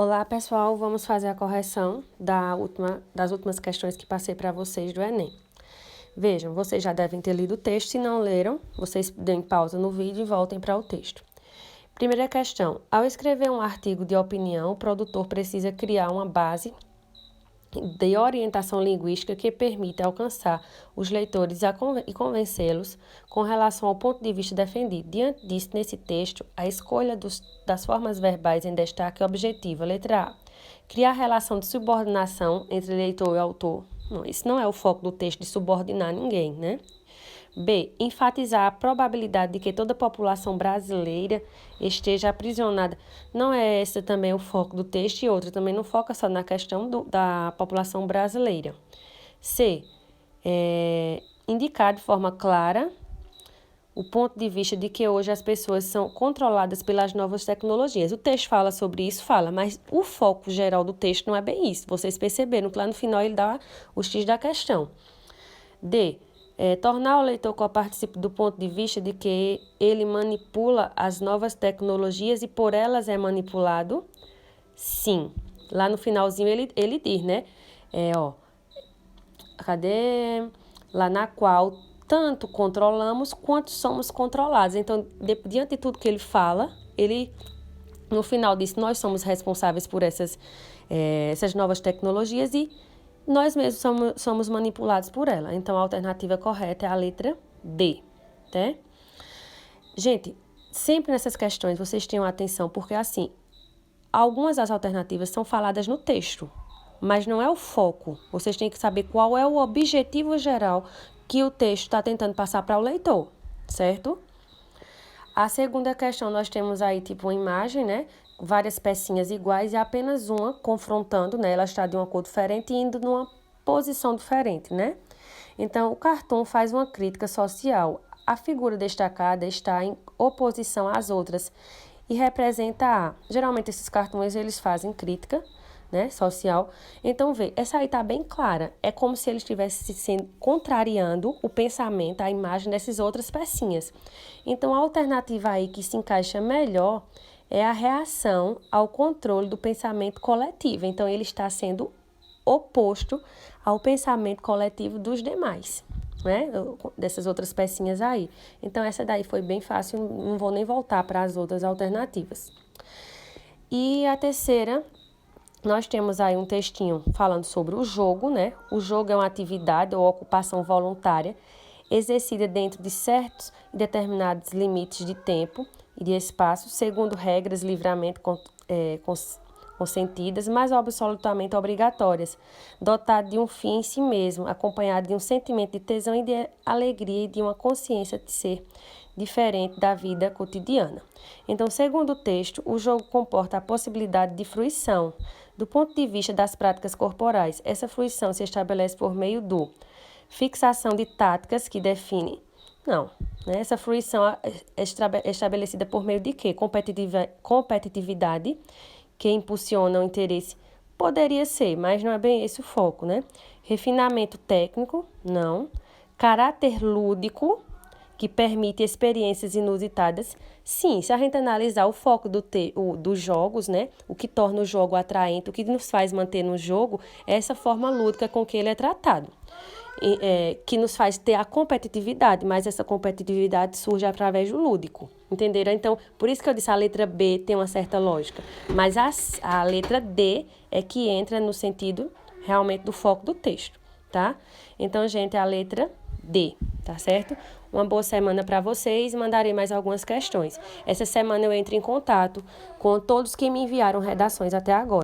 Olá, pessoal, vamos fazer a correção das últimas questões que passei para vocês do Enem. Vejam, vocês já devem ter lido o texto, se não leram, vocês deem pausa no vídeo e voltem para o texto. Primeira questão, ao escrever um artigo de opinião, o produtor precisa criar uma base de orientação linguística que permita alcançar os leitores e convencê-los com relação ao ponto de vista defendido. Diante disso, nesse texto, a escolha das formas verbais em destaque é objetiva. Letra A. Criar relação de subordinação entre leitor e autor. Não, esse não é o foco do texto de subordinar ninguém, né? B. Enfatizar a probabilidade de que toda a população brasileira esteja aprisionada. Não é esse também o foco do texto, e outra também não foca só na questão da população brasileira. C. Indicar de forma clara o ponto de vista de que hoje as pessoas são controladas pelas novas tecnologias. O texto fala sobre isso, mas o foco geral do texto não é bem isso. Vocês perceberam que lá no final ele dá o X da questão. D. Tornar o leitor copartícipe do ponto de vista de que ele manipula as novas tecnologias e por elas é manipulado? Sim. Lá no finalzinho ele diz, né? Lá na qual tanto controlamos quanto somos controlados. Então, diante de tudo que ele fala, ele no final diz que nós somos responsáveis por essas novas tecnologias e nós mesmos somos manipulados por ela. Então, a alternativa correta é a letra D, tá? Gente, sempre nessas questões vocês tenham atenção, porque assim, algumas das alternativas são faladas no texto, mas não é o foco. Vocês têm que saber qual é o objetivo geral que o texto está tentando passar para o leitor, certo? A segunda questão, nós temos aí tipo uma imagem, né? Várias pecinhas iguais e apenas uma confrontando, né? Ela está de uma cor diferente e indo numa posição diferente, né? Então, o cartoon faz uma crítica social. A figura destacada está em oposição às outras e representa a... Geralmente, esses cartoons, eles fazem crítica, né, social. Então, essa aí tá bem clara. É como se ele estivesse contrariando o pensamento, a imagem dessas outras pecinhas. Então, a alternativa aí que se encaixa melhor é a reação ao controle do pensamento coletivo. Então, ele está sendo oposto ao pensamento coletivo dos demais, né? Dessas outras pecinhas aí. Então, essa daí foi bem fácil, não vou nem voltar para as outras alternativas. E a terceira, nós temos aí um textinho falando sobre o jogo, né? O jogo é uma atividade ou ocupação voluntária exercida dentro de certos e determinados limites de tempo e de espaço, segundo regras livremente consentidas, mas absolutamente obrigatórias, dotado de um fim em si mesmo, acompanhado de um sentimento de tesão e de alegria e de uma consciência de ser diferente da vida cotidiana. Então, segundo o texto, o jogo comporta a possibilidade de fruição. Do ponto de vista das práticas corporais, essa fruição se estabelece por meio do fixação de táticas que definem. Não, né? Essa fruição é estabelecida por meio de quê? Competitividade, que impulsiona o interesse. Poderia ser, mas não é bem esse o foco, né? Refinamento técnico, não. Caráter lúdico, que permite experiências inusitadas. Sim, se a gente analisar o foco dos jogos, né? O que torna o jogo atraente, o que nos faz manter no jogo, é essa forma lúdica com que ele é tratado. Que nos faz ter a competitividade, mas essa competitividade surge através do lúdico, entenderam? Então, por isso que eu disse a letra B tem uma certa lógica, mas a letra D é que entra no sentido realmente do foco do texto, tá? Então, gente, a letra D, tá certo? Uma boa semana para vocês, mandarei mais algumas questões. Essa semana eu entro em contato com todos que me enviaram redações até agora.